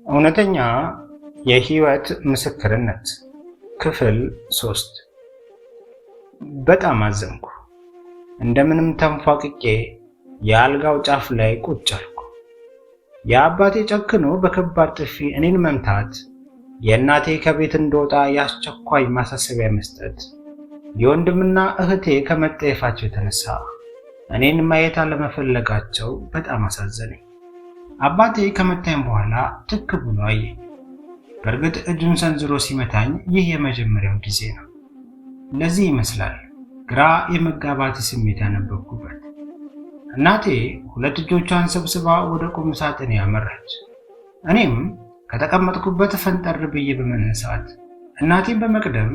እውነተኛ የህይወት ምስክርነት ክፍል 3። በጣም አዘንኩ። እንደምንም ተንፏቅቄ የአልጋው ጫፍ ላይ ቁጭ አልኩ። የአባቴ ጨክኖ በከባድ ጥፊ እኔን መምታት፣ የእናቴ ከቤት እንደወጣ የአስቸኳይ ማሳሰቢያ መስጠት፣ የወንድምና እህቴ ከመጠየፋቸው የተነሳ እኔን ማየት አለመፈለጋቸው በጣም አሳዘነኝ። አባቴ ከመታኝ በኋላ ትክ ብሎ አየኝ። በእርግጥ እጁን ሰንዝሮ ሲመታኝ ይህ የመጀመሪያው ጊዜ ነው። ለዚህ ይመስላል ግራ የመጋባት ስሜት ያነበብኩበት። እናቴ ሁለት እጆቿን ሰብስባ ወደ ቁም ሳጥኔ ያመራች። እኔም ከተቀመጥኩበት ፈንጠር ብዬ በመነሳት እናቴን በመቅደም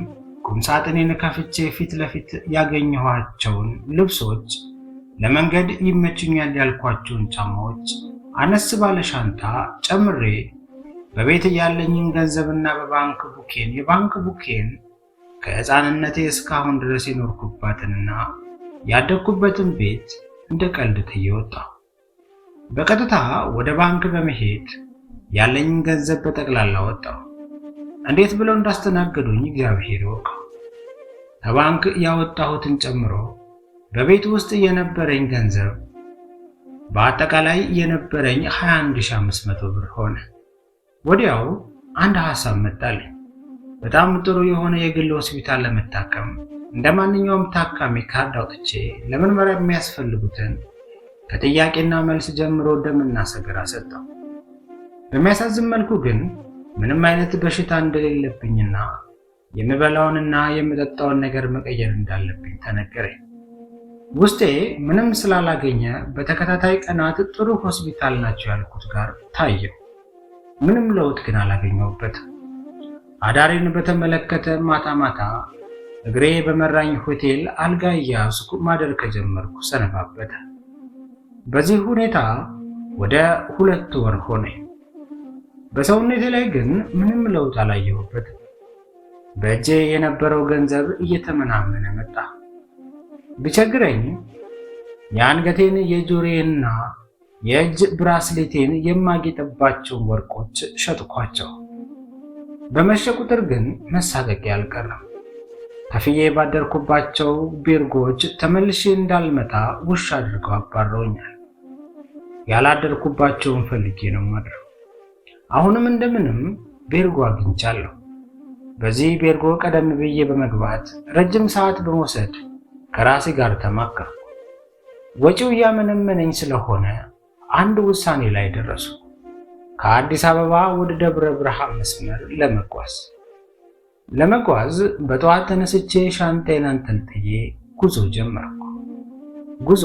ቁም ሳጥኔን ከፍቼ ፊት ለፊት ያገኘኋቸውን ልብሶች፣ ለመንገድ ይመቹኛል ያልኳቸውን ጫማዎች አነስ ባለ ሻንጣ ጨምሬ በቤት ያለኝን ገንዘብና የባንክ ቡኬን ከሕፃንነቴ እስካሁን ድረስ የኖርኩባትንና ያደግኩበትን ቤት እንደ ቀልድ ትዬ ወጣሁ። በቀጥታ ወደ ባንክ በመሄድ ያለኝን ገንዘብ በጠቅላላ ወጣሁ። እንዴት ብለው እንዳስተናገዱኝ እግዚአብሔር ይወቀው። ከባንክ ያወጣሁትን ጨምሮ በቤት ውስጥ የነበረኝ ገንዘብ በአጠቃላይ የነበረኝ 21500 ብር ሆነ። ወዲያው አንድ ሐሳብ መጣልኝ። በጣም ጥሩ የሆነ የግል ሆስፒታል ለመታከም እንደ ማንኛውም ታካሚ ካርድ አውጥቼ ለምርመራ የሚያስፈልጉትን ከጥያቄና መልስ ጀምሮ ደምና ሰገራ ሰጠው። በሚያሳዝን መልኩ ግን ምንም አይነት በሽታ እንደሌለብኝና የምበላውንና የምጠጣውን ነገር መቀየር እንዳለብኝ ተነገረኝ። ውስጤ ምንም ስላላገኘ በተከታታይ ቀናት ጥሩ ሆስፒታል ናቸው ያልኩት ጋር ታየው። ምንም ለውጥ ግን አላገኘሁበትም። አዳሬን በተመለከተ ማታ ማታ እግሬ በመራኝ ሆቴል አልጋ እያያዝኩ ማደር ከጀመርኩ ሰነባበተ። በዚህ ሁኔታ ወደ 2 ወር ሆነኝ። በሰውነቴ ላይ ግን ምንም ለውጥ አላየሁበትም። በእጄ የነበረው ገንዘብ እየተመናመነ መጣ። ቢቸግረኝ የአንገቴን የጆሮዬንና የእጅ ብራስሌቴን የማጌጥባቸውን ወርቆች ሸጥኳቸው። በመሸ ቁጥር ግን መሳቀቄ አልቀረም። ከፍዬ ባደርኩባቸው ቤርጎች ተመልሼ እንዳልመጣ ውሻ አድርገው አባረውኛል። ያላደርኩባቸውን ፈልጌ ነው ማድረው። አሁንም እንደምንም ቤርጎ አግኝቻለሁ። በዚህ ቤርጎ ቀደም ብዬ በመግባት ረጅም ሰዓት በመውሰድ ከራሴ ጋር ተማከርኩ። ወጪው እያመነመነኝ ስለሆነ አንድ ውሳኔ ላይ ደረሱ። ከአዲስ አበባ ወደ ደብረ ብርሃን መስመር ለመጓዝ በጠዋት ተነስቼ ሻንጣዬን አንጠልጥዬ ጉዞ ጀመርኩ። ጉዞ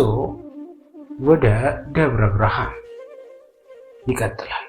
ወደ ደብረ ብርሃን ይቀጥላል።